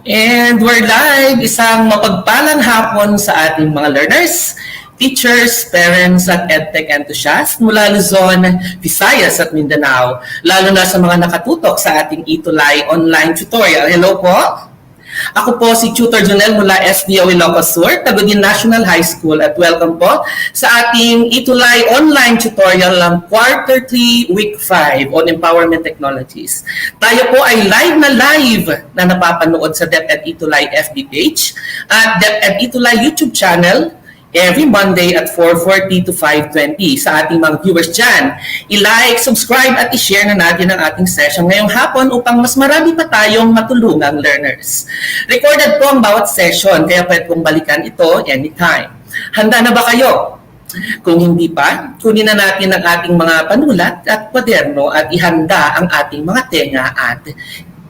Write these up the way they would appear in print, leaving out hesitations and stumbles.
And we're live, isang mapagpalang hapon sa ating mga learners, teachers, parents, at EdTech enthusiasts mula Luzon, Visayas at Mindanao, lalo na sa mga nakatutok sa ating Itulay online tutorial. Hello po! Ako po si Tutor Jonel mula SDO Ilocos Sur, Tagudin National High School at welcome po sa ating Itulay online tutorial ng Quarter 3, Week 5 on Empowerment Technologies. Tayo po ay live na napapanood sa DepEd Itulay FB page at DepEd Itulay YouTube channel every Monday at 4:40 to 5:20 sa ating mga viewers dyan. I-like, subscribe at i-share na natin ang ating session ngayong hapon upang mas marami pa tayong matulungang learners. Recorded po ang bawat session kaya pwede pong balikan ito anytime. Handa na ba kayo? Kung hindi pa, kunin na natin ang ating mga panulat at kwaderno at ihanda ang ating mga tenga at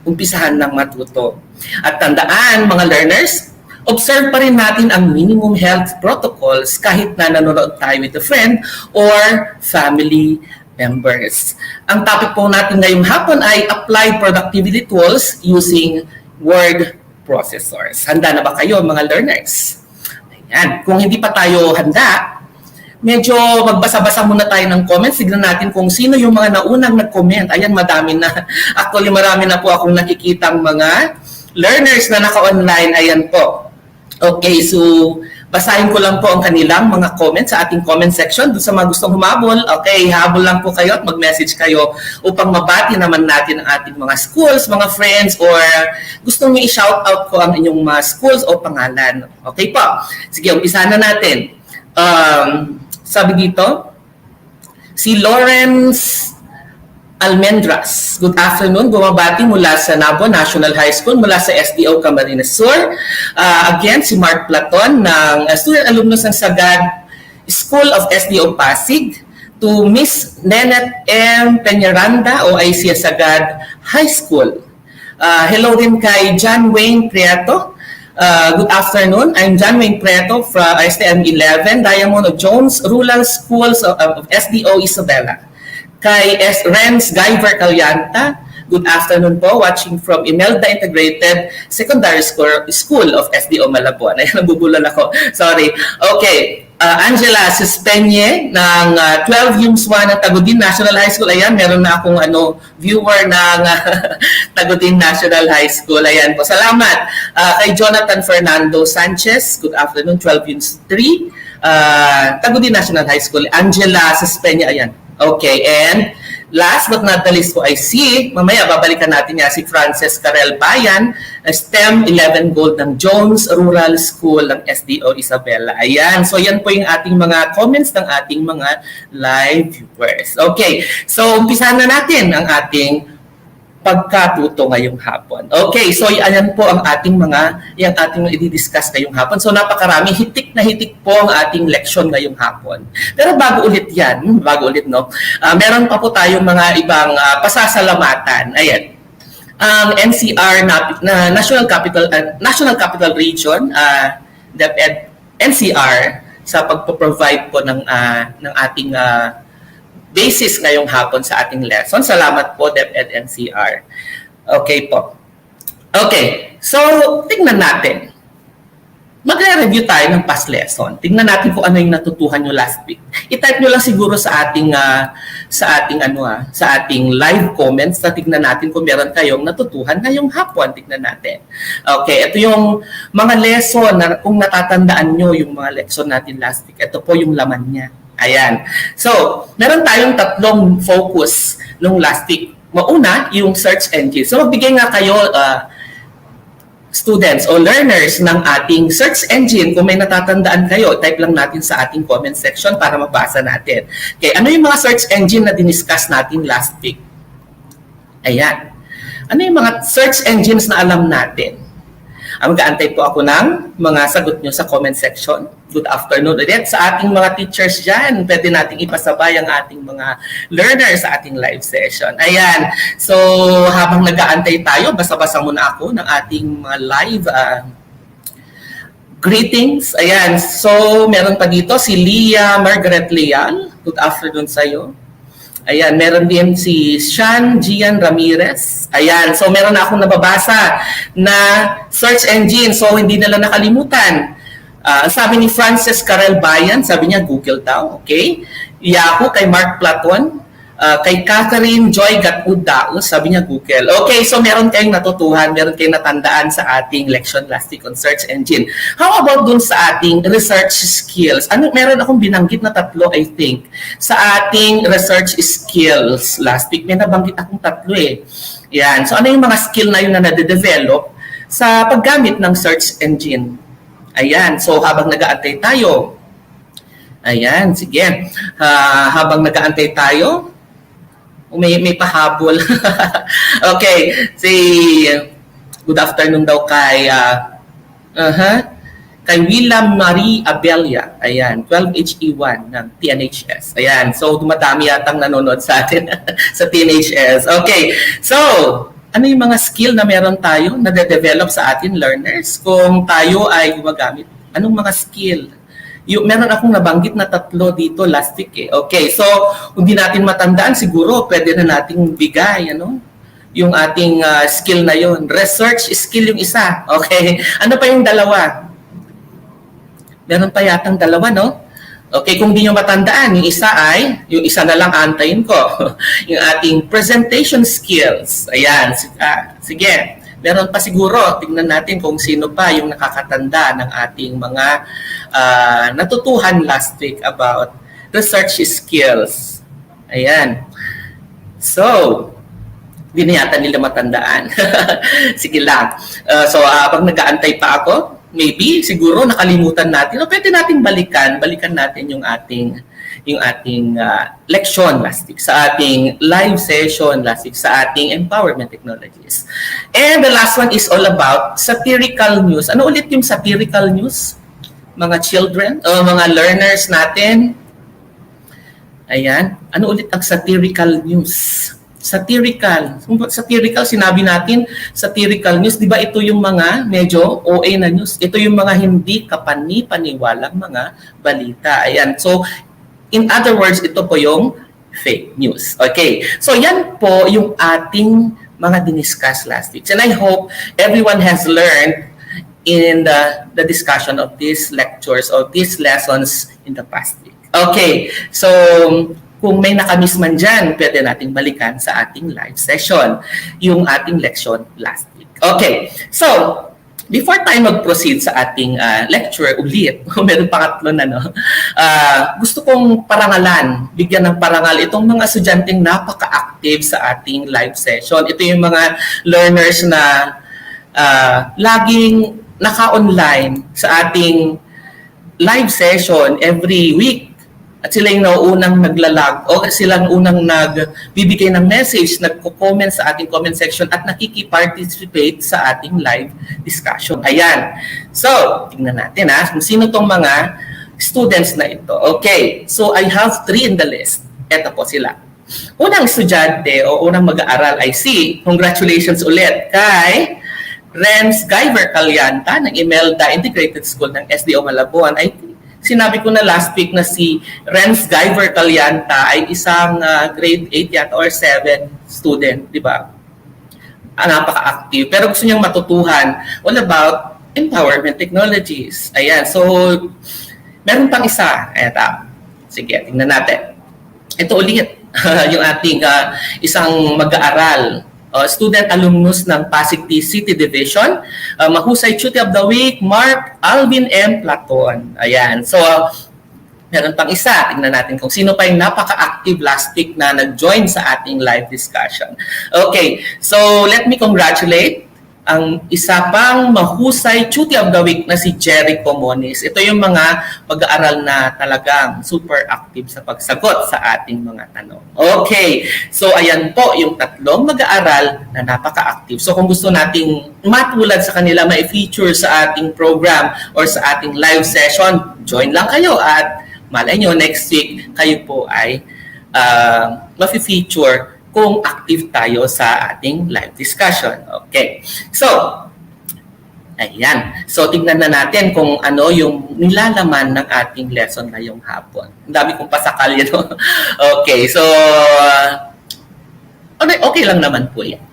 umpisahan ng matuto. At tandaan mga learners, observe pa rin natin ang minimum health protocols kahit na nanonood tayo with a friend or family members. Ang topic po natin ngayong hapon ay Applied Productivity Tools using Word Processors. Handa na ba kayo mga learners? Ayan. Kung hindi pa tayo handa, medyo magbasa-basa muna tayo ng comments. Tignan natin kung sino yung mga naunang nag-comment. Ayan, madami na. Actually, marami na po akong nakikitang mga learners na naka-online. Ayan po. Okay, so basahin ko lang po ang kanilang mga comments sa ating comment section. Doon sa mga gustong humabol, okay, habol lang po kayo at mag-message kayo upang mabati naman natin ang ating mga schools, mga friends, or gustong nyo i-shoutout ko ang inyong mga schools o pangalan. Okay po. Sige, umpisahan na natin. Sabi dito, si Lawrence Almendras. Good afternoon. Bumabati mula sa Nabo National High School, mula sa SDO Camarines Sur. Again, si Mark Platon ng student alumnus ng Sagad School of SDO Pasig. To Miss Nenet M. Peñaranda o ICS Sagad High School. Hello din kay John Wayne Prieto. Good afternoon. I'm John Wayne Prieto from STM 11, Diamond of Jones Rural Schools of SDO Isabela. Kay S. Renz Guyver Calyanta, good afternoon po, watching from Imelda Integrated Secondary School of SDO Malabon. Ayan, nabubulol ako. Sorry. Okay. Angela Suspenye ng 12 Yumswa ng Tagudin National High School. Ayan, meron na akong viewer ng Tagudin National High School. Ayan po. Salamat. Kay Jonathan Fernando Sanchez, good afternoon, 12 Yums 3. Tagudin National High School. Angela Suspenye, ayan. Okay, and last but not the least po ay mamaya babalikan natin si Frances Carel Bayan, STEM 11 Gold ng Jones Rural School ng SDO Isabela. Ayan, so yan po yung ating mga comments ng ating mga live viewers. Okay, so umpisahan na natin ang ating pagkatuto ngayong hapon. Okay, so ayan po ang ating yung ating i-discuss ngayong hapon. So napakarami, hitik na hitik po ang ating leksyon ngayong hapon. Pero bago ulit, no? Meron pa po tayong mga ibang pasasalamatan. Ayan. Ang NCR na National Capital Region, DepEd NCR sa pagpo-provide po ng ating basis ngayong hapon sa ating lesson. Salamat po, DepEd NCR. Okay po. Okay, so tingnan natin. Magre-review tayo ng past lesson. Tingnan natin kung ano yung natutuhan nyo last week. I-type nyo lang siguro sa ating live comments na tingnan natin kung meron kayong natutuhan ngayong hapon. Tingnan natin. Okay, ito yung mga lesson na kung natatandaan nyo yung mga lesson natin last week. Ito po yung laman niya. Ayan. So, meron tayong tatlong focus nung last week. Mauna, yung search engine. So, magbigay nga kayo, students o learners ng ating search engine. Kung may natatandaan kayo, type lang natin sa ating comment section para mabasa natin. Okay, ano yung mga search engine na diniscuss natin last week? Ayan. Ano yung mga search engines na alam natin? Mag-aantay po ako ng mga sagot nyo sa comment section. Good afternoon ulit sa ating mga teachers dyan. Pwede nating ipasabay ang ating mga learners sa ating live session. Ayan. So, habang nag-aantay tayo, basa-basa muna ako ng ating mga live greetings. Ayan. So, meron pa dito si Leah Margaret Leal. Good afternoon sa'yo. Ayan, meron din si Sean Gian Ramirez. Ayan, so meron na akong nababasa na search engine. So hindi nila nakalimutan. Sabi ni Frances Carel Bayan, sabi niya Google daw. Okay. Yahoo kay Mark Platon. Kay Catherine Joy Gatud Daos, sabi niya Google. Okay, so meron kayong natutuhan, meron kayong natandaan sa ating lection last week on search engine. How about dun sa ating research skills? Meron akong binanggit na tatlo, I think, sa ating research skills last week. May nabanggit akong tatlo eh. Yan. So ano yung mga skill na yun na nade-develop sa paggamit ng search engine? Ayan. So habang nag-aantay tayo, ayan, sige. Habang nag-aantay tayo, may pahabol. Okay. Good afternoon daw kay kay William Marie Abelia. Ayan, 12HE1 ng TNHS. Ayan, so dumadami yatang nanonood sa atin sa TNHS. Okay. So, ano yung mga skill na meron tayo na de-develop sa atin learners kung tayo ay gumagamit? Anong mga skill? Meron akong nabanggit na tatlo dito last week eh. Okay, so kung di natin matandaan, siguro pwede na nating bigay, yung ating skill na yon. Research skill yung isa. Okay, ano pa yung dalawa? Meron pa yatang dalawa, no? Okay, kung di nyo matandaan, yung isa na lang antayin ko. Yung ating presentation skills. Ayan, sige. Meron pa siguro, tingnan natin kung sino pa yung nakakatanda ng ating mga natutuhan last week about research skills. Ayan. So, hindi na yata nila matandaan. Sige lang. So, pag nag-aantay pa ako, maybe, siguro nakalimutan natin o pwede natin balikan natin yung ating lection last week, sa ating live session last week, sa ating empowerment technologies. And the last one is all about satirical news. Ano ulit yung satirical news? Mga children o mga learners natin. Ayan. Ano ulit ang satirical news? Satirical, sinabi natin, satirical news, di ba ito yung mga medyo OA na news? Ito yung mga hindi kapani-paniwalang mga balita. Ayan. So, in other words, ito po yung fake news. Okay. So, yan po yung ating mga diniscuss last week. And I hope everyone has learned in the discussion of these lectures or these lessons in the past week. Okay. So, kung may nakamiss man dyan, pwede nating balikan sa ating live session, yung ating lection last week. Okay. So, before tayo mag-proceed sa ating lecture ulit, meron pangatlo na, no? Gusto kong parangalan, bigyan ng parangal itong mga estudyanteng napaka-active sa ating live session. Ito yung mga learners na laging naka-online sa ating live session every week. At sila yung unang naglalag o sila yung unang nagbibigay ng message, nagko-comment sa ating comment section at nakikiparticipate sa ating live discussion. Ayan. So, tingnan natin kung sino tong mga students na ito. Okay. So, I have 3 in the list. Ito po sila. Unang estudyante o unang mag-aaral ay si, congratulations ulit, kay Renz Guyver Calyanta ng Imelda Integrated School ng SDO Malabon. Sinabi ko na last week na si Renz Guyver Calyanta ay isang grade 8 yata or 7 student, di ba? Napaka-active. Pero gusto niyang matutuhan all about empowerment technologies. Ayan. So, meron pang isa. Eto. Sige, tingnan natin. Ito ulit. Yung ating isang mag-aaral. Student alumnus ng Pasig City Division. Mahusay Tutor of the Week, Mark Alvin M. Platon. Ayan. So, meron pang isa. Tingnan natin kung sino pa yung napaka-active last week na nag-join sa ating live discussion. Okay. So, let me congratulate ang isa pang mahusay Tutor of the Week na si Jerry Comonis. Ito yung mga mag-aaral na talagang super active sa pagsagot sa ating mga tanong. Okay, so ayan po yung tatlong mag-aaral na napaka-active. So kung gusto nating matulad sa kanila, may feature sa ating program or sa ating live session, join lang kayo at malay nyo next week kayo po ay ma-feature kung active tayo sa ating live discussion. Okay. So, Ayan. So, tignan na natin kung ano yung nilalaman ng ating lesson ngayong hapon. Ang dami kong pasakal yan. Okay. So, okay lang naman po yan.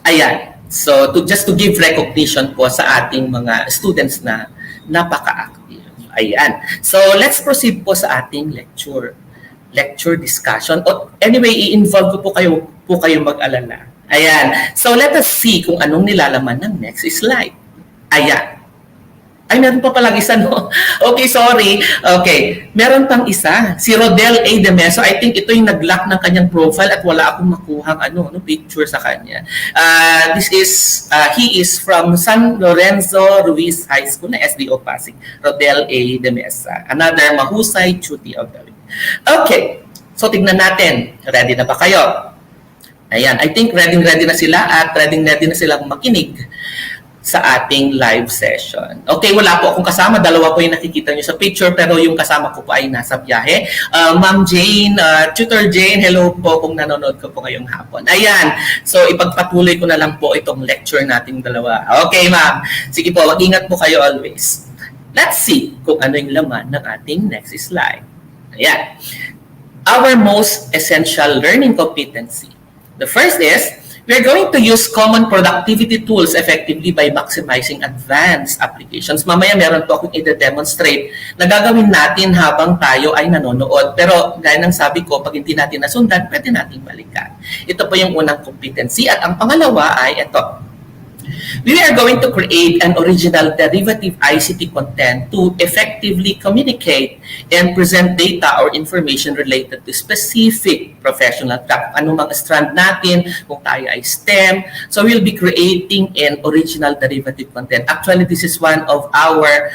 Ayan. So, just to give recognition po sa ating mga students na napaka-active. Ayan. So, let's proceed po sa ating lecture discussion. Anyway, i-involve ko po kayo mag-alala. Ayan. So, let us see kung anong nilalaman ng next slide. Ayan. Ay, meron pa palang isa, no? Okay, sorry. Okay. Meron pang isa. Si Rodel A. Demeso. I think ito yung nag-lock ng kanyang profile at wala akong makuhang picture sa kanya. He is from San Lorenzo Ruiz High School na SDO Pasig. Rodel A. Demesa. Another mahusay cutie of the week. Okay. So, tignan natin. Ready na ba kayo? Ayan. I think ready na sila at ready na silang makinig sa ating live session. Okay, wala po akong kasama. Dalawa po yung nakikita nyo sa picture, pero yung kasama ko po ay nasa biyahe. Ma'am Jane, Tutor Jane, hello po kung nanonood ko po ngayong hapon. Ayan, so ipagpatuloy ko na lang po itong lecture nating dalawa. Okay, ma'am. Sige po, mag-ingat po kayo always. Let's see kung ano yung laman ng ating next slide. Ayan. Our most essential learning competency. The first is, we're going to use common productivity tools effectively by maximizing advanced applications. Mamaya meron po akong i-demonstrate na gagawin natin habang tayo ay nanonood. Pero gaya ng sabi ko, pag hindi natin nasundan, pwede nating balikan. Ito po yung unang competency. At ang pangalawa ay ito. We are going to create an original derivative ICT content to effectively communicate and present data or information related to specific professional track. Anong mga strand natin, kung tayo ay STEM. So we'll be creating an original derivative content. Actually, this is one of our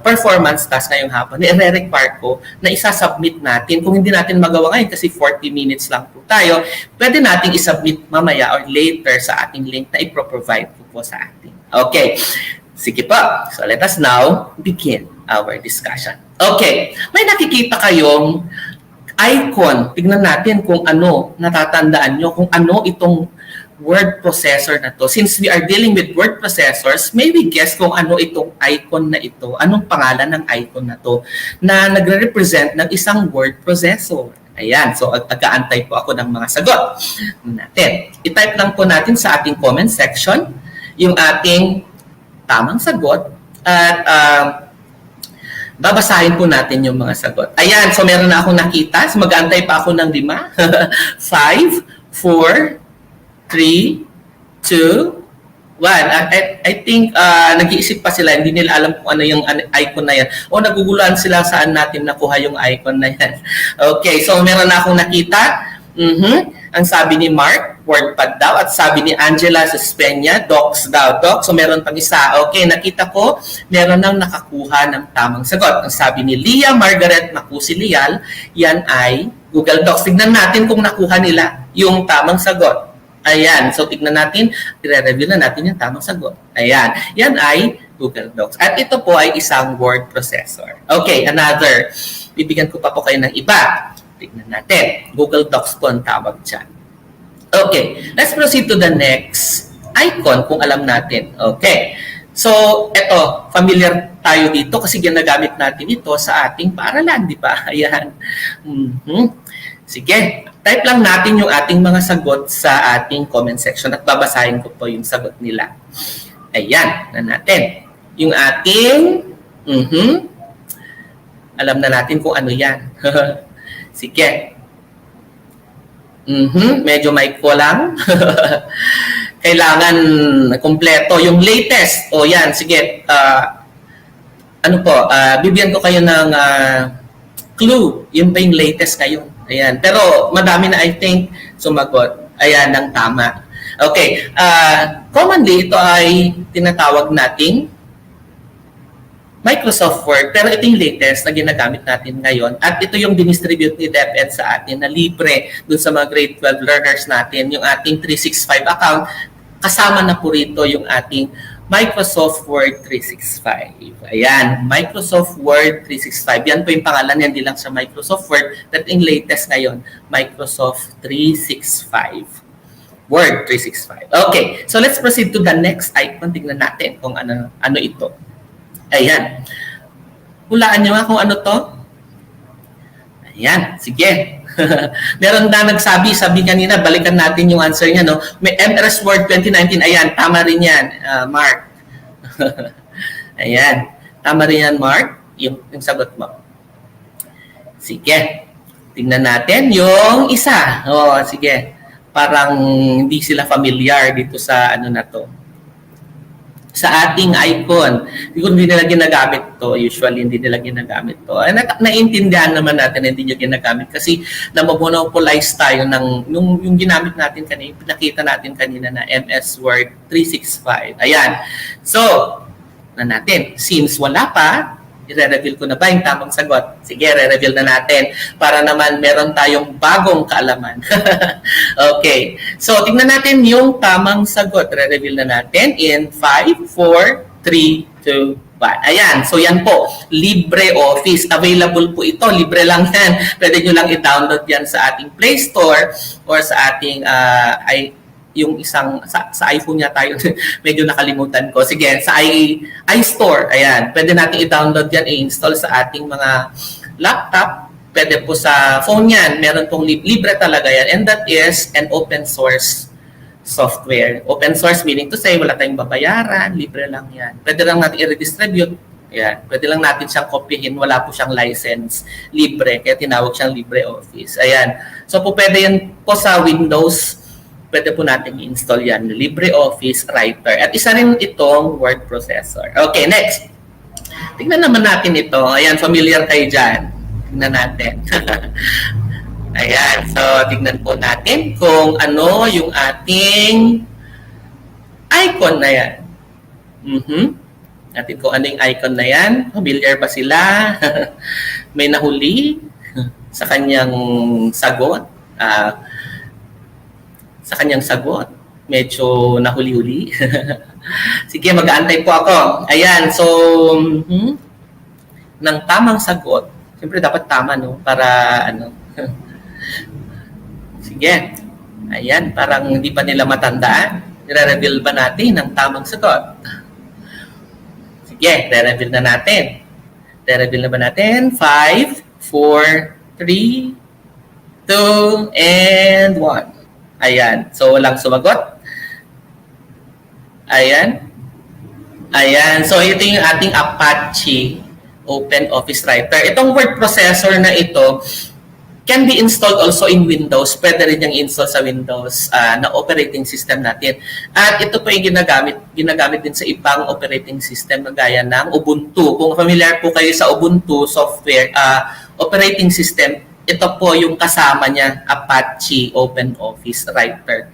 performance tasks ngayong hapon. I-require ko na isasubmit natin. Kung hindi natin magawa ngayon kasi 40 minutes lang po tayo, pwede nating isubmit mamaya or later sa ating link na ipro-provide ko po sa atin. Okay. Sige po. So let us now begin our discussion. Okay. May nakikita kayong icon. Tignan natin kung ano, natatandaan nyo, kung ano itong word processor na to. Since we are dealing with word processors, may we guess kung ano itong icon na ito, anong pangalan ng icon na to na nagre-represent ng isang word processor. Ayan, so nag-aantay po ako ng mga sagot natin. I-type lang po natin sa ating comment section yung ating tamang sagot at babasahin po natin yung mga sagot. Ayan, so meron na akong nakita. So mag-aantay pa ako ng 5, 4, 3, 2, 1. I think nag-iisip pa sila, hindi nila alam kung ano yung icon na yan. O naguguluhan sila saan natin nakuha yung icon na yan. Okay, so meron na akong nakita. Ang sabi ni Mark, WordPad daw. At sabi ni Angela Suspenia, Docs daw. Docs. So meron pang isa. Okay, nakita ko, meron nang nakakuha ng tamang sagot. Ang sabi ni Leah Margaret Makusi Lial, yan ay Google Docs. Tignan natin kung nakuha nila yung tamang sagot. Ayan. So tignan natin, i-review na natin yung tamang sagot. Ayan. Yan ay Google Docs. At ito po ay isang word processor. Okay, another. Bibigyan ko pa po kayo ng iba. Tignan natin. Google Docs po ang tawag dyan. Okay. Let's proceed to the next icon kung alam natin. Okay. So, eto. Familiar tayo dito kasi ginagamit natin ito sa ating paaralan, di ba? Ayan. Sige. Type lang natin yung ating mga sagot sa ating comment section at babasahin ko po yung sagot nila. Ayan. Na natin. Yung ating alam na natin kung ano yan. Sige. Medyo may kulang. Kailangan kompleto. Yung latest. O yan, sige. Bibigyan ko kayo ng clue. Yung ba yung latest ngayon? Ayan. Pero madami na I think sumagot. Ayan, ng tama. Okay. Commonly, ito ay tinatawag nating Microsoft Word, pero ito yung latest na ginagamit natin ngayon at ito yung dinistribute ni DepEd sa atin na libre dun sa mga grade 12 learners natin, yung ating 365 account, kasama na po rito yung ating Microsoft Word 365. Ayan, Microsoft Word 365. Yan po yung pangalan, yan di lang sa Microsoft Word, that yung latest ngayon, Microsoft 365. Word 365. Okay, so let's proceed to the next icon. Tingnan natin kung ano ito. Ayan. Hulaan nyo nga kung ano to. Ayan, sige. Meron na nagsabi kanina, balikan natin yung answer niya, no? May MS Word 2019, ayan, tama rin yan, Mark. Ayan, tama rin yan, Mark, yung sagot mo. Sige, tingnan natin yung isa. Sige, parang hindi sila familiar dito sa ano na to. Sa ating icon. Hindi nila ginagamit to. Usually, hindi nila ginagamit to. Naiintindihan naman natin hindi nyo ginagamit kasi namomonopolize tayo ng yung ginamit natin kanina, pinakita natin kanina na MS Word 365. Ayan. So, natin. Since wala pa, i-reveal ko na ba yung tamang sagot? Sige, re-reveal na natin para naman meron tayong bagong kaalaman. Okay. So, tingnan natin yung tamang sagot. Re-reveal na natin in 5, 4, 3, 2, 1. Ayan. So, yan po. LibreOffice. Available po ito. Libre lang yan. Pwede nyo lang i-download yan sa ating Play Store or sa ating yung isang sa iPhone niya tayo medyo nakalimutan ko. Sige, sa iStore, ayan, pwede natin i-download yan, i-install sa ating mga laptop, pwede po sa phone yan, meron pong libre talaga yan, and that is an open source software. Open source meaning to say, wala tayong babayaran, libre lang yan. Pwede lang natin i-redistribute, ayan, pwede lang natin siyang kopyahin, wala po siyang license, libre, kaya tinawag siyang LibreOffice. Ayan, so po pwede yan po sa Windows, pwede po natin i-install yan, LibreOffice Writer. At isa rin itong word processor. Okay, next. Tingnan naman natin ito. Ayan, familiar kayo dyan. Tingnan natin. Ayan, so tingnan po natin kung ano yung ating icon na yan. Natin kung ano yung icon na yan. Familiar ba sila? May nahuli sa kanyang sagot. Sa kanyang sagot. Medyo nahuli-huli. Sige, mag-aantay po ako. Ayan, so, ng tamang sagot, siyempre dapat tama, no? Para, ano, sige. Ayan, parang hindi pa nila matandaan. I-reveal ba natin ang tamang sagot? Sige, i-reveal na natin. I-reveal na ba natin? 5, 4, 3, 2, and 1. Ayan. So, walang sumagot. Ayan. Ayan. So, ito yung ating Apache Open Office Writer. Itong word processor na ito can be installed also in Windows. Pwede rin yung install sa Windows na operating system natin. At ito po yung ginagamit din sa ibang operating system na gaya ng Ubuntu. Kung familiar po kayo sa Ubuntu software, operating system, ito po yung kasama niya, Apache Open Office Writer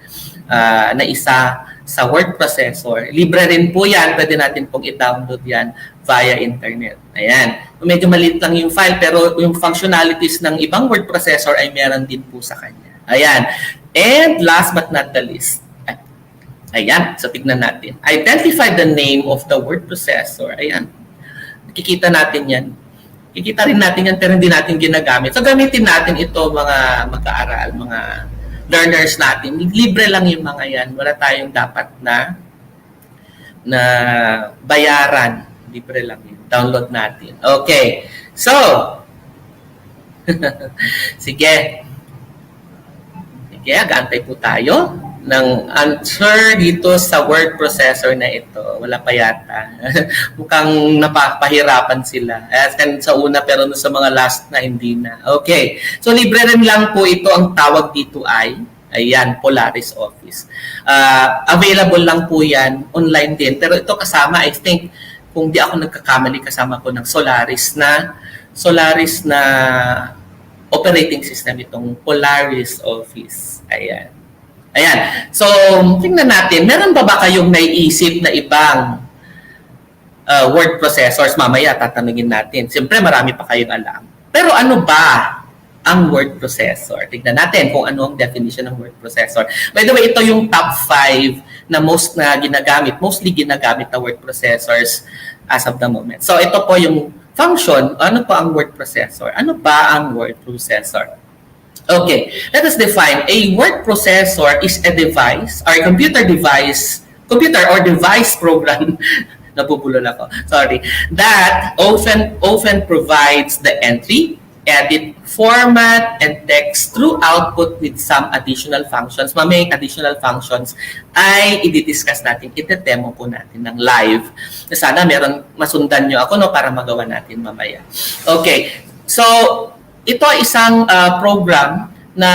na isa sa word processor. Libre rin po yan. Pwede natin pong i-download yan via internet. Ayan. Medyo maliit lang yung file pero yung functionalities ng ibang word processor ay meron din po sa kanya. Ayan. And last but not the least, ayan. So tignan natin. Identify the name of the word processor. Ayan. Nakikita natin yan. Kikita rin natin yan pero hindi natin ginagamit. So gamitin natin ito mga mag-aaral, mga learners natin. Libre lang yung mga yan. Wala tayong dapat na bayaran. Libre lang yun. Download natin. Okay. So, sige. Sige, agantay po tayo ng answer dito sa word processor na ito. Wala pa yata. Mukhang napapahirapan sila. Sa una pero sa mga last na hindi na. Okay. So libre rin lang po ito. Ang tawag dito ay ayan, Polaris Office. Available lang po yan. Online din. Pero ito kasama, I think, kung di ako nagkakamali, kasama ko ng Solaris na operating system itong Polaris Office. Ayan. Ayan. So, tingnan natin. Meron ba kayong naiisip na ibang word processors? Mamaya, tatanungin natin. Siyempre, marami pa kayong alam. Pero ano ba ang word processor? Tingnan natin kung ano ang definition ng word processor. By the way, ito yung top 5 na mostly ginagamit na word processors as of the moment. So, ito po yung function. Ano pa ang word processor? Ano ba ang word processor? Okay, let us define. A word processor is a device or a computer or device program, nabubulol ako, sorry, that often provides the entry, edit, format, and text through output with some additional functions. May additional functions ay i-discuss natin, ite-demo po natin ng live. Sana meron masundan nyo ako no, para magawa natin mamaya. Okay, so ito ay isang program na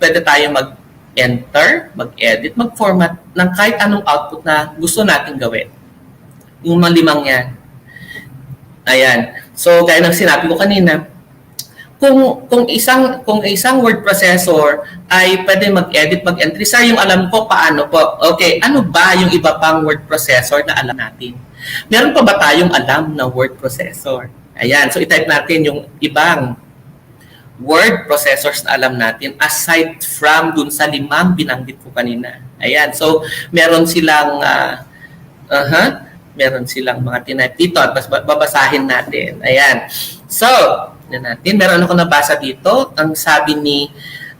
pwede tayo mag-enter, mag-edit, mag-format ng kahit anong output na gusto natin gawin. Yung mga limang yan. Ayan. So, gaya ng sinabi ko kanina, kung isang word processor ay pwede mag-edit, mag-entry, sir, yung alam ko paano po. Okay, ano ba yung iba pang word processor na alam natin? Meron pa ba tayong alam na word processor? Ayan, so i-type natin yung ibang word processors na alam natin aside from dun sa limang binanggit ko kanina. Ayan, so meron silang meron silang mga tinype dito at babasahin natin. Ayan. So, meron ako nabasa dito. Ang sabi ni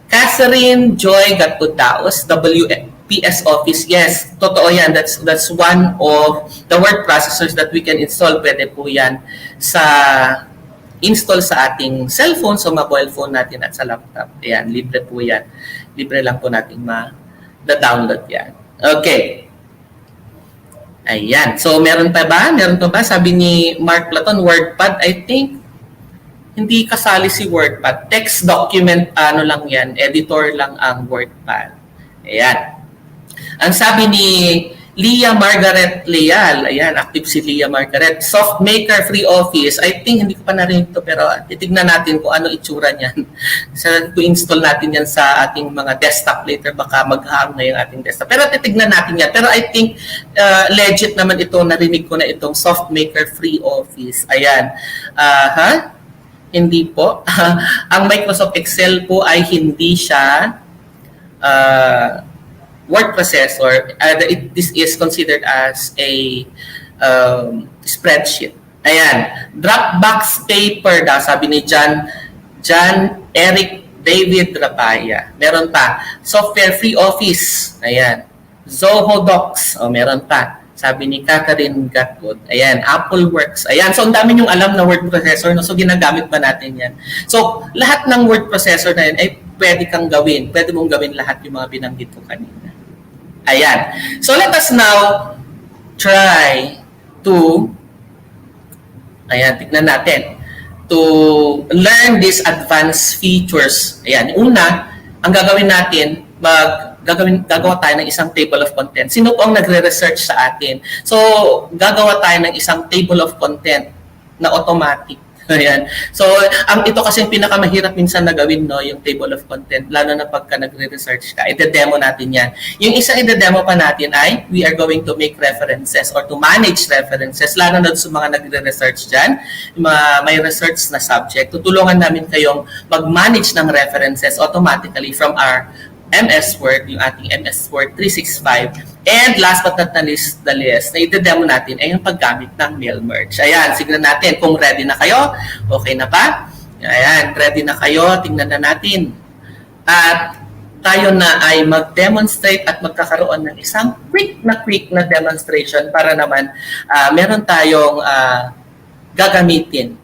Catherine Joy Gattudaos, WPS Office. Yes, totoo yan. That's one of the word processors that we can install. Pwede po yan install sa ating cellphone, sa mobile phone natin at sa laptop. Ayan, libre po yan. Libre lang po natin ma-download yan. Okay. Ayan. So, meron pa ba? Sabi ni Mark Platon, WordPad, I think, hindi kasali si WordPad. Text document, lang yan. Editor lang ang WordPad. Ayan. Ang sabi ni Leah Margaret Leal, ayan, active si Leah Margaret. SoftMaker Free Office, I think hindi ko pa narinig ito, pero titignan natin kung ano itsura niyan. So, to-install natin yan sa ating mga desktop later, baka mag-hang na yung ating desktop. Pero titignan natin yan. Pero I think legit naman ito, narinig ko na itong SoftMaker Free Office. Ayan. Hindi po. Ang Microsoft Excel po ay hindi siya word processor. This is considered as a spreadsheet. Ayan. Dropbox Paper daw, sabi ni John Eric David Rapaya. Meron pa. Software Free Office. Ayan. Zoho Docs. Meron pa. Sabi ni Catherine Gatwood. Ayan. Apple Works. Ayan. So, ang dami yung alam na word processor. No? So, ginagamit ba natin yan? So, lahat ng word processor na yan ay pwede kang gawin. Pwede mong gawin lahat yung mga binanggit ko kanina. Ayan. So, let us now try to, tignan natin, to learn these advanced features. Ayan. Una, ang gagawin natin, gagawa tayo ng isang table of contents. Sino po ang nagre-research sa atin? So, gagawa tayo ng isang table of content na automatic. Ayan. So, ito kasi yung pinakamahirap minsan na gawin, no, yung table of content, lalo na pagka nagre-research ka. Ide-demo natin yan. Yung isa ide-demo pa natin ay, we are going to make references or to manage references, lalo na sa mga nagre-research dyan, may research na subject. Tutulungan namin kayong mag-manage ng references automatically from our MS Word, yung ating MS Word 365. And last but not least, na ite-demo natin ay yung paggamit ng mail merge. Ayan, signan natin kung ready na kayo. Okay na ba? Ayan, ready na kayo. Tingnan na natin. At tayo na ay mag-demonstrate at magkakaroon ng isang quick na demonstration para naman meron tayong gagamitin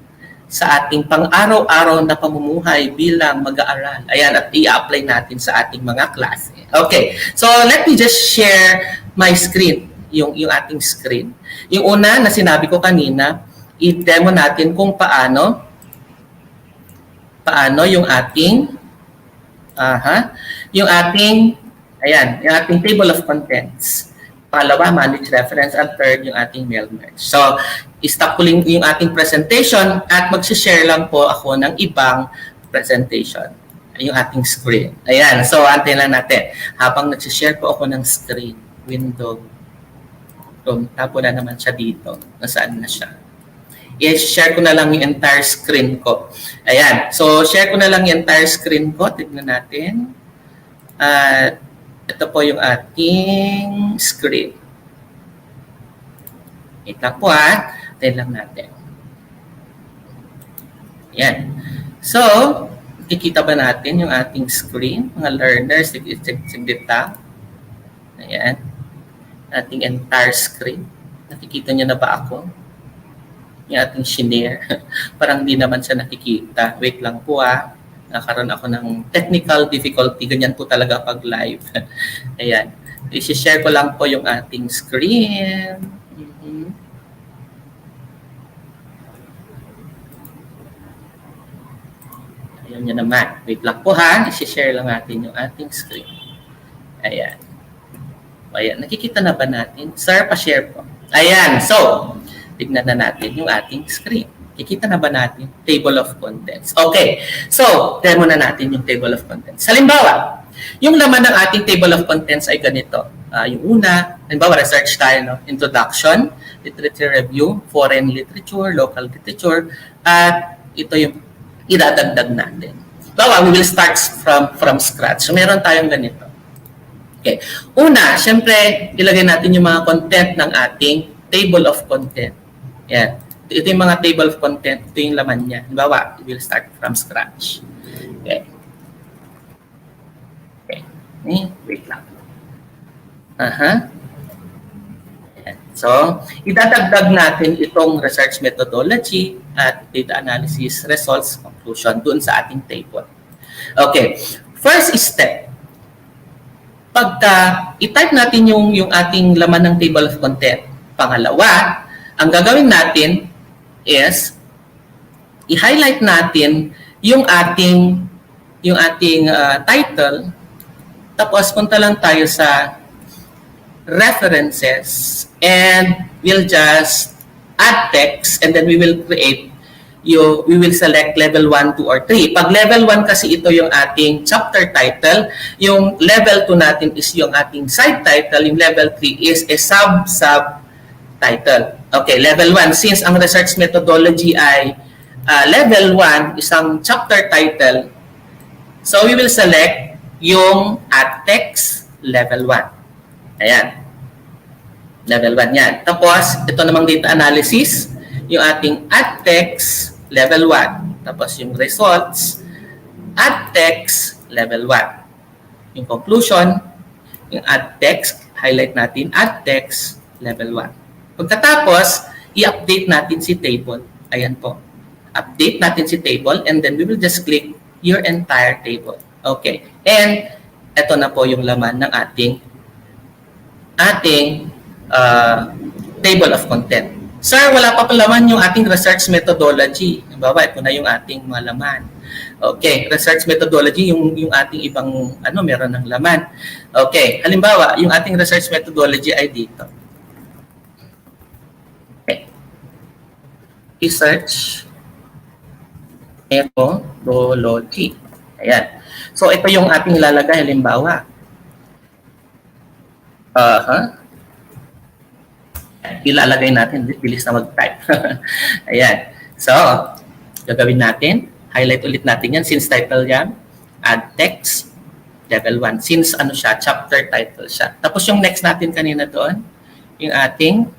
sa ating pang-araw-araw na pamumuhay bilang mag-aaral. Ayan, at i-apply natin sa ating mga klase. Okay, so let me just share my screen, yung ating screen. Yung una na sinabi ko kanina, i-demo natin kung paano yung ating, yung ating table of contents. Pangalawa, manage reference, and third, yung ating mail merge. So, i-stop ko yung ating presentation at mag-share lang po ako ng ibang presentation. Yung ating screen. Ayan. So, antayin lang natin. Habang nag-share po ako ng screen, window, tapo na naman siya dito. Nasaan na siya? I-share ko na lang yung entire screen ko. Ayan. So, share ko na lang yung entire screen ko. Tignan natin. Ito po yung ating screen. Ito po Tayo lang natin. Yan. So, Kikita ba natin yung ating screen? Mga learners, siglit lang. Ayan. Ating entire screen. Nakikita niyo na ba ako? Yung ating shinare. Parang di naman siya nakikita. Wait lang po Nakaroon ako ng technical difficulty. Ganyan po talaga pag live. Ayan. I-share ko lang po yung ating screen. Ayan nyo naman. Wait lang po I-share lang natin yung ating screen. Ayan. Ayan. Nakikita na ba natin? Sir, pa-share po. Ayan. So, tignan na natin yung ating screen. Kikita na ba natin? Table of contents. Okay. So, demo na natin yung table of contents. Halimbawa, yung laman ng ating table of contents ay ganito. Yung una, halimbawa, research tayo, no? Introduction, literature review, foreign literature, local literature, at ito yung idadagdag natin. Halimbawa, we will start from scratch. So, meron tayong ganito. Okay. Una, syempre, ilagay natin yung mga content ng ating table of content. Yan. Ito yung mga table of content. Ito yung laman niya. Halimbawa, we will start from scratch. Okay. Okay. Wait lang. Yan. So, idadagdag natin itong research methodology at data analysis results conclusion doon sa ating table. Okay. First step. Pagka i-type natin yung ating laman ng table of content. Pangalawa, ang gagawin natin is i-highlight natin yung ating title, tapos punta lang tayo sa references and we'll just add text and then we will select level 1, 2, or 3. Pag level 1 kasi ito yung ating chapter title, yung level 2 natin is yung ating side title, yung level 3 is a sub title. Okay, level 1. Since ang research methodology ay level 1, isang chapter title, so we will select yung add text level 1. Ayan. Level 1 yan. Tapos, ito namang data analysis, yung ating add text level 1. Tapos yung results, add text level 1. Yung conclusion, yung add text, highlight natin, add text level 1. Pagkatapos, i-update natin si table. Ayan po. Update natin si table and then we will just click your entire table. Okay. And ito na po yung laman ng ating table of content. Sir, wala pa laman yung ating research methodology. Halimbawa, ito na yung ating mga laman. Okay, research methodology, yung ating ibang meron ng laman. Okay, halimbawa, yung ating research methodology ay dito. Research methodology. Ayan. So, ito yung ating lalagay. Halimbawa. Ilalagay natin. Bilis na mag-type. Ayan. So, gagawin natin. Highlight ulit natin yan. Since title yan. Add text. Level 1. Since siya, chapter title siya. Tapos yung next natin kanina doon. Yung ating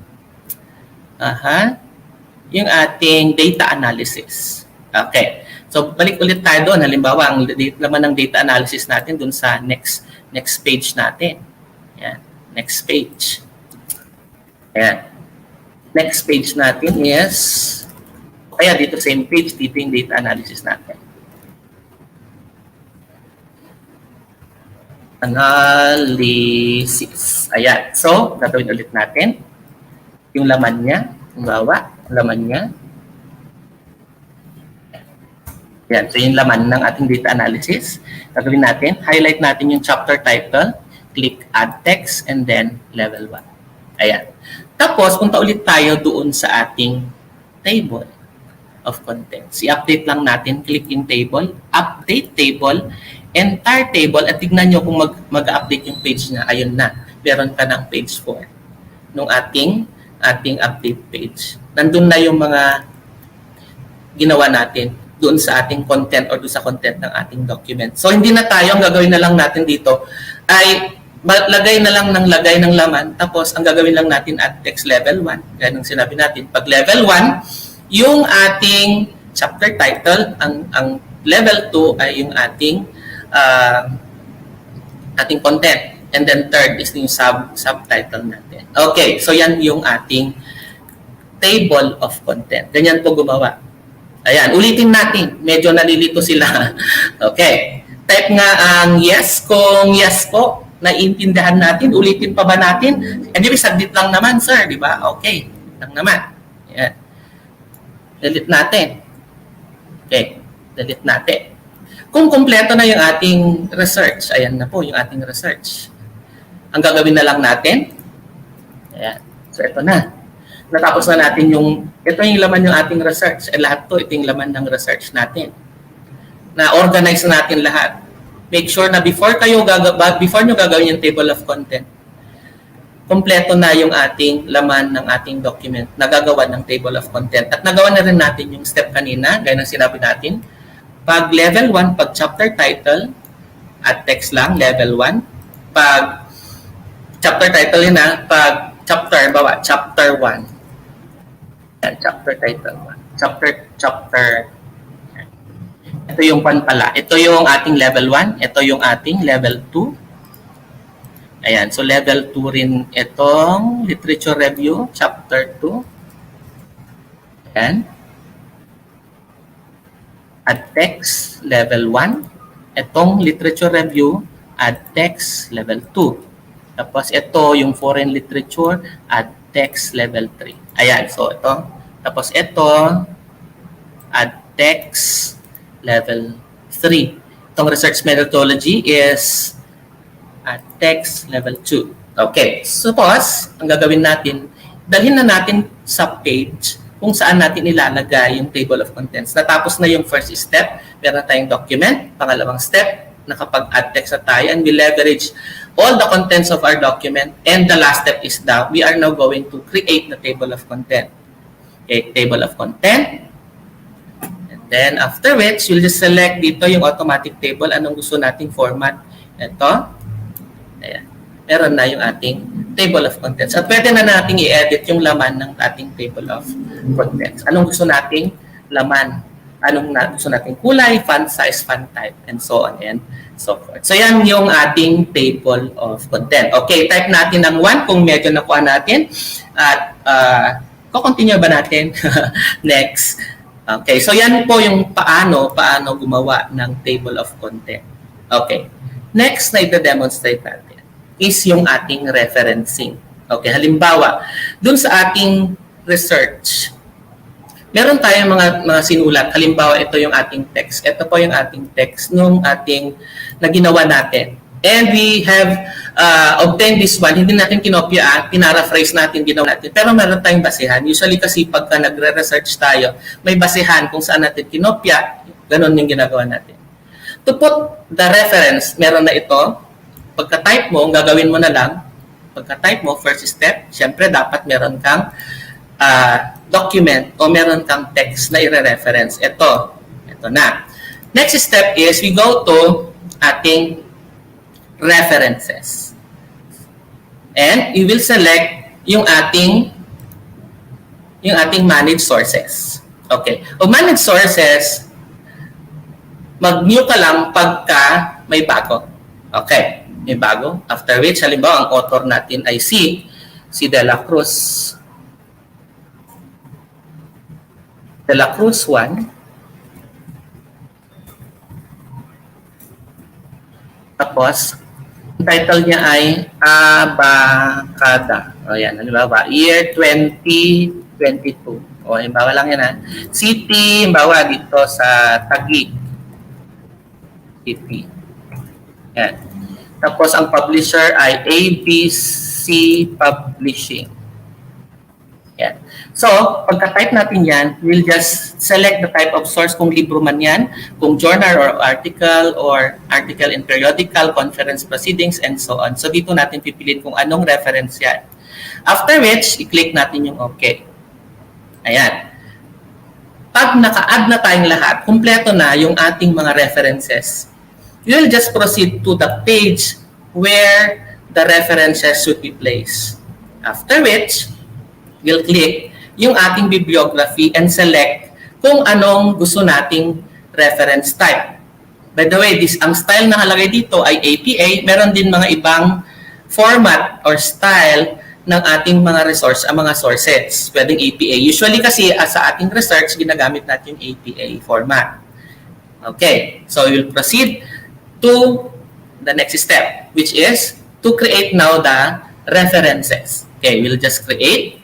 yung ating data analysis. Okay. So, balik ulit tayo doon. Halimbawa, ang laman ng data analysis natin doon sa next page natin. Yan. Next page. Ayan. Next page natin is, kaya dito same page, dito yung data analysis natin. Analysis. Ayan. So, gagawin ulit natin. Yung laman niya. Halimbawa, laman niya. Yan. So, yung laman ng ating data analysis. Gagawin natin. Highlight natin yung chapter title. Click add text and then level 1. Ayan. Tapos, punta ulit tayo doon sa ating table of contents. I-update lang natin. Click yung table. Update table. Entire table. At tignan nyo kung mag-update yung page na. Ayun na. Meron ka ng page 4 nung ating update page. Nandun na yung mga ginawa natin doon sa ating content or doon sa content ng ating document. So, hindi na tayo. Ang gagawin na lang natin dito ay lagay na lang ng lagay ng laman. Tapos, ang gagawin lang natin at text level 1. Yan ang sinabi natin. Pag level 1, yung ating chapter title, ang Level 2 ay yung ating ating content. And then third is yung subtitle natin. Okay, so yan yung ating table of content. Ganyan po gumawa. Ayan, ulitin natin. Medyo nalilito sila. Okay. Type nga ang yes kung yes po. Naiintindihan natin. Ulitin pa ba natin? Anyway, saglit lang naman, sir. Di ba? Okay. Lang naman. Ayan. Delete natin. Okay. Delete natin. Kung kumpleto na yung ating research, ayan na po yung ating research. Ang gagawin na lang natin, ayan. So, ito na. Natapos na natin ito yung laman yung ating research. Lahat to, ito yung laman ng research natin. Na-organize natin lahat. Make sure na before nyo gagawin yung table of content, kompleto na yung ating laman ng ating document na gagawa ng table of content. At nagawa na rin natin yung step kanina, gaya ng sinabi natin. Pag level 1, pag chapter title, at text lang, level 1. Pag chapter title yun pag chapter 1. Chapter title 1. Chapter. Ito yung pala. Ito yung ating level 1. Ito yung ating level 2. Ayan. So, level 2 rin itong literature review, chapter 2. Ayan. At text, level 1. Itong literature review, at text, level 2. Tapos, ito yung foreign literature, at text, level 3. Ayan. So, ito. Tapos, ito, at text, level 3. Itong research methodology is at text level 2. Okay. Suppose, ang gagawin natin, dalhin na natin sa page kung saan natin ilalagay yung table of contents. Natapos na yung first step, meron tayong document. Pangalawang step, nakapag-add text na tayo, and we leverage all the contents of our document. And the last step is that we are now going to create the table of content. Okay, table of content. Then, after which, you'll just select dito yung automatic table. Anong gusto nating format? Ito. Ayan. Meron na yung ating table of contents. At pwede na nating i-edit yung laman ng ating table of contents. Anong gusto nating laman? Anong gusto nating kulay, font size, font type, and so on and so forth. So, yan yung ating table of content. Okay, type natin ng 1 kung medyo nakuha natin. At, continue ba natin? Next. Okay, so yan po yung paano gumawa ng table of content. Okay, next na ito-demonstrate natin is yung ating referencing. Okay, halimbawa, dun sa ating research, meron tayong mga sinulat. Halimbawa, ito yung ating text. Ito po yung ating text nung ating na ginawa natin. And we have obtained this one. Hindi natin kinopya, pinaraphrase natin, ginawa natin. Pero meron tayong basehan. Usually kasi pagka nagre-research tayo, may basehan kung saan natin kinopya. Ganon yung ginagawa natin. To put the reference, meron na ito. Pagka-type mo, gagawin mo na lang. Pagka-type mo, first step, syempre dapat meron kang document o meron kang text na i-reference. Ito na. Next step is we go to ating references. And we will select yung ating managed sources. Okay. O managed sources, mag-new ka lang pagka may bago. Okay. May bago. After which, halimbawa, ang author natin ay si De La Cruz. De La Cruz 1. Tapos, title niya ay Abacada. O yan, halimbawa, year 2022. O, halimbawa lang yan City, halimbawa dito sa Taguig. City. Yan. Tapos, ang publisher ay ABC Publishing. Yan. So, pagka-type natin yan, we'll just select the type of source, kung libro man yan, kung journal or article in periodical, conference proceedings, and so on. So, dito natin pipiliin kung anong reference yan. After which, i-click natin yung OK. Ayan. Pag naka-add na tayong lahat, kumpleto na yung ating mga references, we'll just proceed to the page where the references should be placed. After which, we'll click yung ating bibliography and select kung anong gusto nating reference type. By the way, ang style na nakalagay dito ay APA. Meron din mga ibang format or style ng ating mga mga sources. Pwedeng APA. Usually kasi sa ating research, ginagamit natin yung APA format. Okay, so we'll proceed to the next step, which is to create now the references. Okay, we'll just click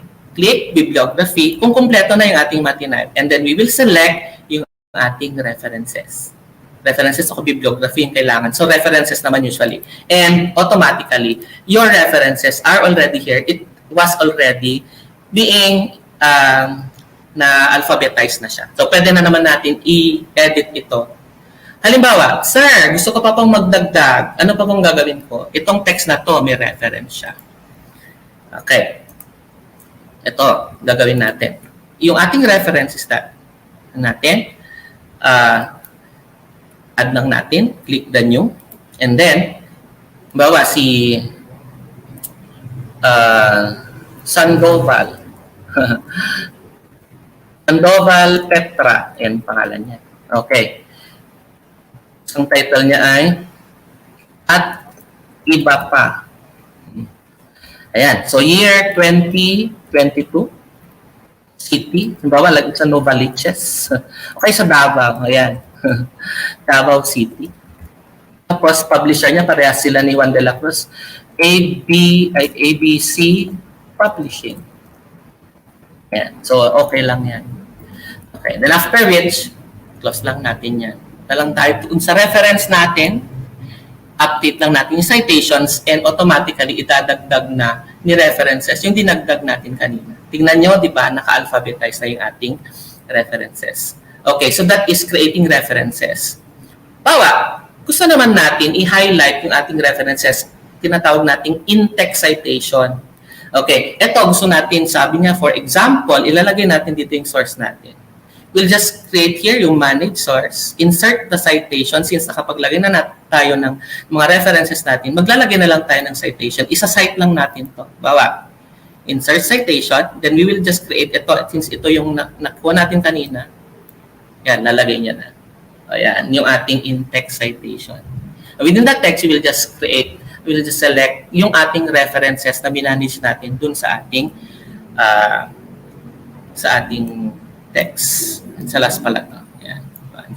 bibliography kung kumpleto na yung ating MATLAB, and then we will select yung ating references. References o bibliography yung kailangan. So references naman usually. And automatically, your references are already here. It was already being na-alphabetized na siya. So pwede na naman natin i-edit ito. Halimbawa, sir, gusto ko pa pong magdagdag. Ano pa pong gagawin ko? Itong text na to, may reference siya. Okay. Ito, gagawin natin. Yung ating references natin, add lang natin, click the new, and then, bawa si Sandoval. Sandoval Petra, yan pangalan niya. Okay. Ang title niya ay At Iba Pa. Ayan. So, year 2022, city. Halimbawa, lagi sa Novaliches. Okay, sa Davao. Ayan. Davao City. Tapos, publisher niya, parehas sila ni Juan de la Cruz. ABC Publishing. Ayan. So, okay lang yan. Okay. Then after which, close lang natin yan. Talang tayo kung sa reference natin, update lang natin yung citations, and automatically itadagdag na ni references yung dinagdag natin kanina. Tingnan nyo, di ba, naka-alphabetize na yung ating references. Okay, so that is creating references. Bawa, gusto naman natin i-highlight yung ating references, tinatawag nating in-text citation. Okay, eto gusto natin, sabi niya, for example, ilalagay natin dito yung source natin. We'll just create here yung manage source, insert the citation, since nakapaglagay na tayo ng mga references natin, maglalagay na lang tayo ng citation, isa-cite lang natin to. Bawa, insert citation, then we will just create ito, since ito yung nakuha natin kanina. Yan, nalagay niya na. Ayan, yung ating in-text citation. Within that text, we will just select yung ating references na minanage natin dun sa ating text. Sa last pala to. Ayan.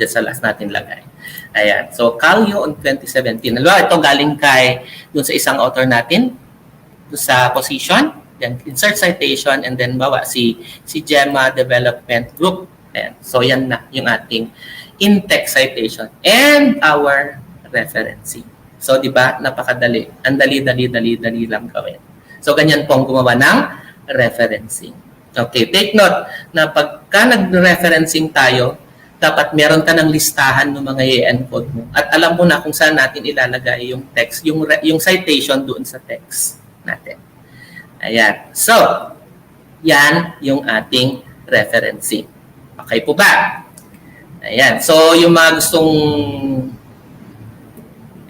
Diyan sa last natin lagay. Ayan. So, Calio on 2017. Halimbawa, ito galing dun sa isang author natin, dun sa position, then insert citation, and then bawa si Gemma Development Group. Ayan. So, yan na yung ating in-text citation and our referencing. So, di ba, napakadali. Ang dali lang gawin. So, ganyan pong gumawa ng referencing. Okay, take note na pagka nag-referencing tayo, dapat meron ka ng listahan ng mga i-encode mo. At alam mo na kung saan natin ilalagay yung text, yung citation doon sa text natin. Ayan. So, yan yung ating referencing. Okay po ba? Ayan. So, yung mga gustong...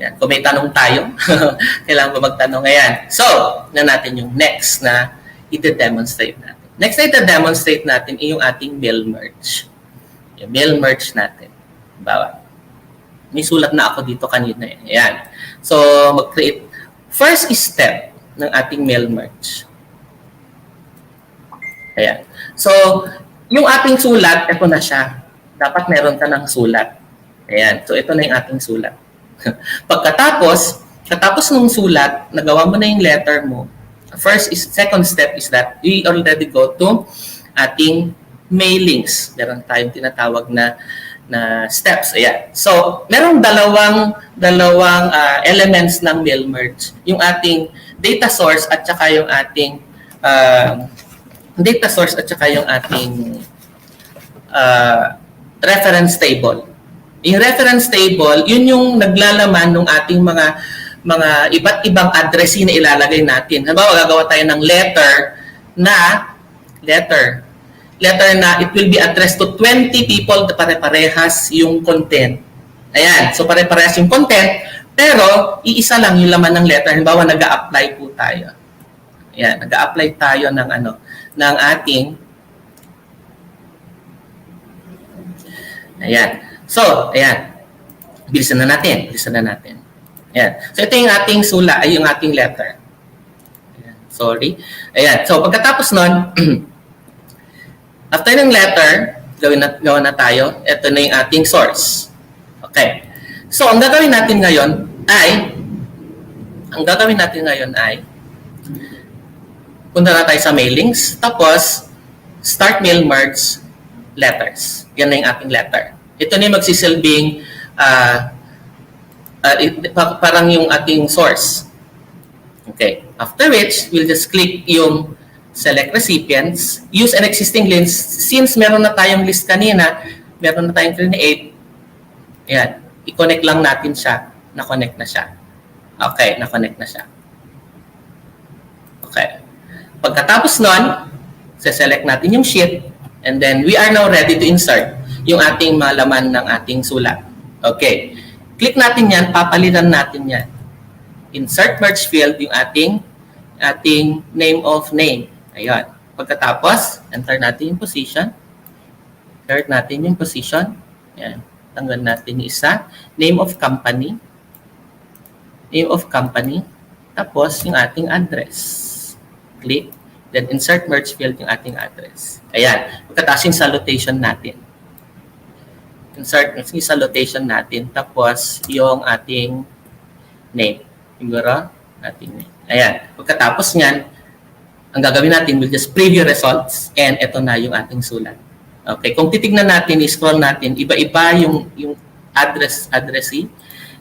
Ayan. Kung may tanong tayo, kailangan ba magtanong? Ayan. So, na natin yung next na ite-demonstrate natin. Next na ite-demonstrate natin ay yung ating mail merge. Yung mail merge natin. Bawa. May sulat na ako dito kanina. Ayan. So, mag-create. First step ng ating mail merge. Ayan. So, yung ating sulat, ito na siya. Dapat meron ka ng sulat. Ayan. So, ito na yung ating sulat. Katapos ng sulat, nagawa mo na yung letter mo. Second step is that we already go to ating mailings. Meron tayong tinatawag na steps. Ayan. So, merong dalawang elements ng mail merge. Yung ating data source at saka yung ating reference table. Yung reference table, yun yung naglalaman ng ating mga iba't ibang address na ilalagay natin. Halimbawa, gagawa tayo ng letter na it will be addressed to 20 people, pare-parehas yung content. Ayan, so pare-parehas yung content, pero iisa lang yung laman ng letter. Halimbawa, nag-a-apply po tayo. Ayan, nag-a-apply tayo ng ating ayan. So, ayan. Bilisan na natin. Ayan. So, ito yung ating ay yung ating letter. Ayan. Sorry. Ayan. So, pagkatapos nun, after ng letter, gawa na tayo. Ito na yung ating source. Okay. So, ang gagawin natin ngayon ay punta na tayo sa mailings. Tapos, start mail merge letters. Yan na yung ating letter. Ito na yung magsisilbing parang yung ating source. Okay. After which, we'll just click yung select recipients. Use an existing list. Since meron na tayong list kanina, meron na tayong create. Ayan. I-connect lang natin siya. Na-connect na siya. Okay. Na-connect na siya. Okay. Pagkatapos nun, select natin yung sheet. And then, we are now ready to insert yung ating malaman ng ating sulat. Okay. Click natin yan, papalitan natin yan. Insert merge field yung ating name of name. Ayan. Pagkatapos, enter natin yung position. Insert natin yung position. Ayan. Tanggal natin yung isa. Name of company. Name of company. Tapos, yung ating address. Click. Then, insert merge field yung ating address. Ayan. Pagkatapos yung salutation natin. Insert yung salutation natin. Tapos, yung ating name. Siguro, ating name. Ayan. Pagkatapos nyan, ang gagawin natin, we'll just preview results and ito na yung ating sulat. Okay. Kung titignan natin, i-scroll natin, iba-iba yung addressee.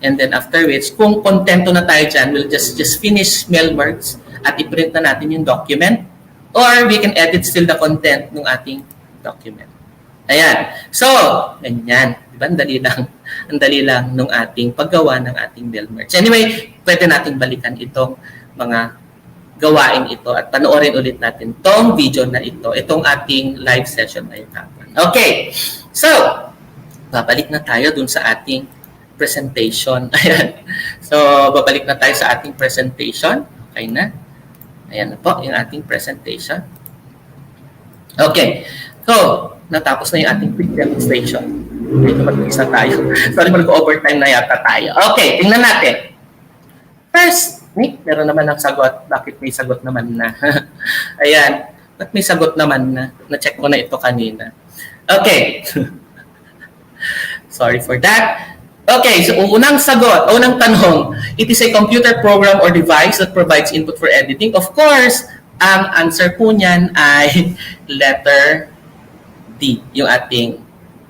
And then after which, kung kontento na tayo dyan, we'll just finish mail merge at i-print na natin yung document. Or we can edit still the content ng ating document. Ayan. So, ganyan. Diba? Ang dali lang nung ating paggawa ng ating mail merge. Anyway, pwede nating balikan itong mga gawain ito at panoorin ulit natin itong video na ito, itong ating live session na ito. Okay. So, babalik na tayo dun sa ating presentation. Ayan. So, babalik na tayo sa ating presentation. Okay na. Ayan na po yung ating presentation. Okay. So, natapos na yung ating quick demonstration. Dito mag-isa tayo. Sorry, mag-overtime na yata tayo. Okay, tingnan natin. First, meron naman ng sagot. Bakit may sagot naman na? Ayan. Ba't may sagot naman na? Na-check ko na ito kanina. Okay. Sorry for that. Okay, so unang sagot, unang tanong, it is a computer program or device that provides input for editing. Of course, ang answer po niyan ay letter D, yung ating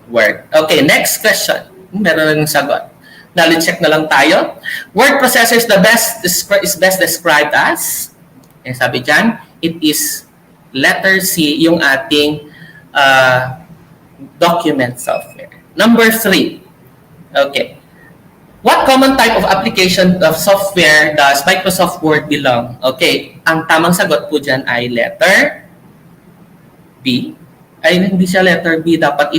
word. Okay, next question. Meron na ng sagot. Knowledge check na lang tayo. Word processor is best described as, sabi dyan, it is letter C, yung ating document software. Number 3. Okay. What common type of application of software does Microsoft Word belong? Okay. Ang tamang sagot po dyan ay letter B. Ay, hindi siya letter B. Dapat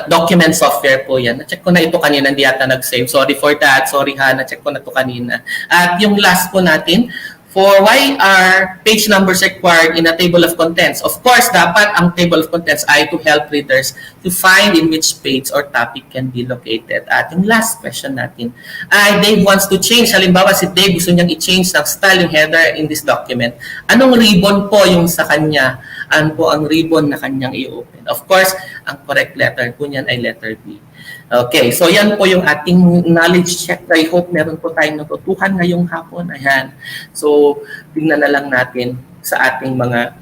document software po yan. Na-check ko na ito kanina, hindi yata nag-save. Sorry for that. Sorry ha, na-check ko na ito kanina. At yung last po natin, for why are page numbers required in a table of contents? Of course, dapat ang table of contents ay to help readers to find in which page or topic can be located. At yung last question natin ay Dave wants to change. Halimbawa, si Dave gusto niyang i-change ng style yung header in this document. Anong ribbon po yung sa kanya? Ano po ang ribbon na kanyang i-open? Of course, ang correct letter po niyan ay letter B. Okay, so yan po yung ating knowledge check. I hope meron po tayong natutuhan ngayong hapon. Ayan. So, tingnan na lang natin sa ating mga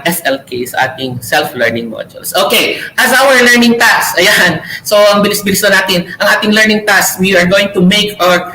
SLK, sa ating self-learning modules. Okay, as our learning task, ayan. So, ang bilis-bilis na natin. Ang ating learning task, we are going to make a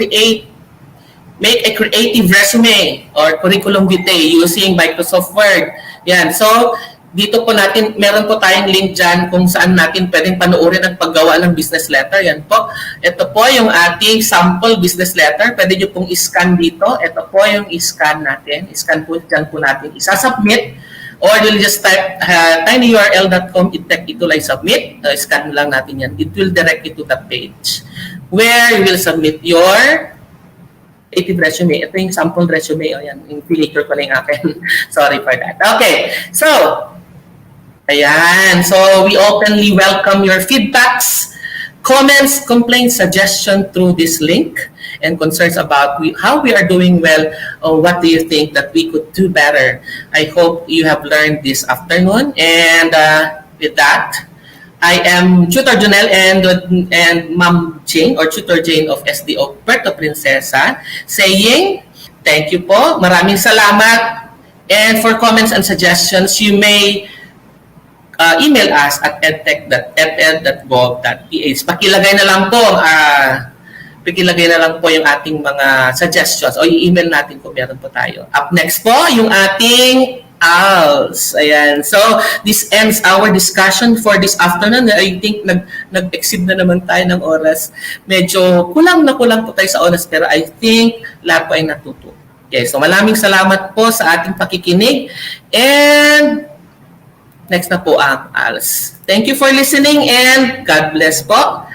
creative resume or curriculum vitae using Microsoft Word. Yan. So, dito po natin, meron po tayong link dyan kung saan natin pwedeng panoorin ang paggawa ng business letter. Yan po. Ito po yung ating sample business letter. Pwede nyo pong i-scan dito. Ito po yung i-scan natin. I-scan po dyan po natin. Isa-submit. Or you'll just type tinyurl.com, i-check ito lang submit. Scan lang natin yan. It will direct you to the page where you will submit your creative resume. Ito yung sample resume. O yan, yung filator ko na yung akin. Sorry for that. Okay. So, Ayan. So, we openly welcome your feedbacks, comments, complaints, suggestion through this link, and concerns about how we are doing well, or what do you think that we could do better. I hope you have learned this afternoon. And with that, I am Tutor Junel and Ma'am Jane, or Tutor Jane of SDO Puerto Princesa, saying thank you po. Maraming salamat. And for comments and suggestions, you may email us at edtech.eped.gov.ph. Pakilagay na lang po yung ating mga suggestions, o i-email natin kung meron po tayo. Up next po, yung ating ALS. Ayan. So, this ends our discussion for this afternoon. I think nag-exceed na naman tayo ng oras. Medyo kulang po tayo sa oras, pero I think lahat po ay natuto. Okay, so maraming salamat po sa ating pakikinig. And next na po ang ALS. Thank you for listening and God bless po.